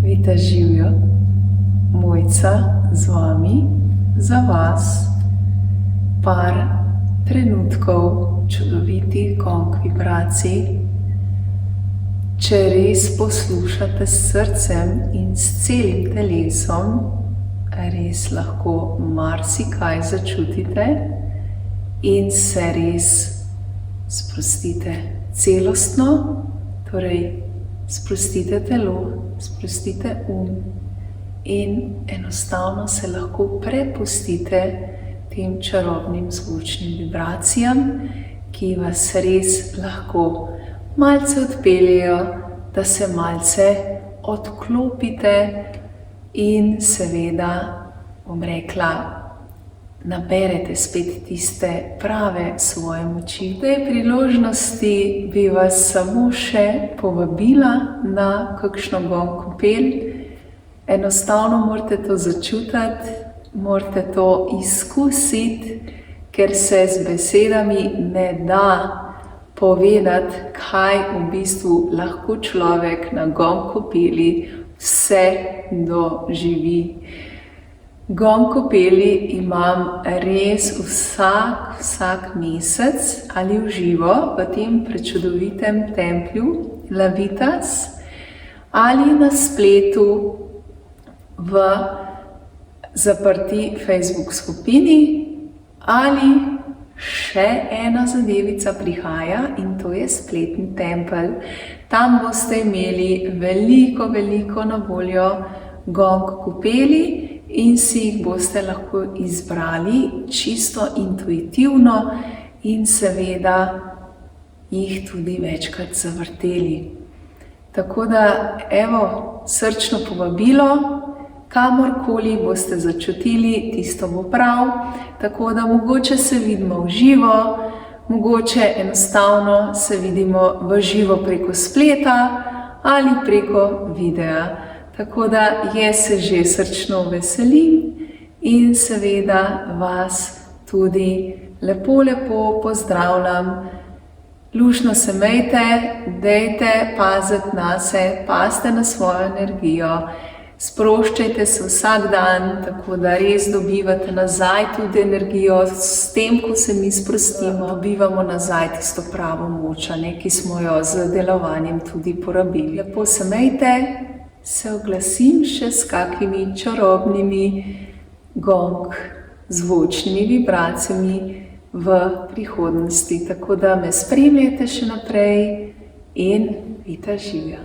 Vita živjo, Mojca z vami, za vas, par trenutkov čudovitih gong vibracij. Če res poslušate s srcem in s celim telesom, res lahko marsikaj začutite in se res sprostite celostno, torej sprostite telo, sprostite in enostavno se lahko prepustite tem čarobnim zvočnim vibracijam, ki vas res lahko malce odpeljejo, da se malce odklopite in seveda, bom rekla, naberete spet tiste prave svoje moči. V tej priložnosti bi vas samo še povabila na kakšno gong kopel. Enostavno morate to začutiti, morate to izkusiti, ker se z besedami ne da povedati, kaj v bistvu lahko človek na gong kopeli vse doživi. Gong kopeli imam res vsak mesec ali v živo v tem prečudovitem templju Lavitas ali na spletu v zaprti Facebook skupini ali Še ena zadevica prihaja in to je spletni tempelj. Tam boste imeli veliko na voljo gong kopeli in si jih boste lahko izbrali čisto intuitivno in seveda jih tudi večkrat zavrteli. Tako da, evo, srčno povabilo, kamorkoli boste začutili, tisto bo prav, tako da mogoče se vidimo v živo, mogoče enostavno se vidimo v živo preko spleta ali preko videa. Tako da jaz se že srčno veselim in seveda vas tudi lepo pozdravljam. Luštno se imejte, dajte paziti nase, pazite na svojo energijo, sproščajte se vsak dan, tako da res dobivate nazaj tudi energijo. S tem, ko se mi sprostimo, dobivamo nazaj tisto pravo moč, ki smo jo z delovanjem tudi porabili. Lepo se imejte, se oglasim še s kakimi čarobnimi gong zvočnimi vibracijami v prihodnosti, tako da me spremljajte še naprej in Vita živja.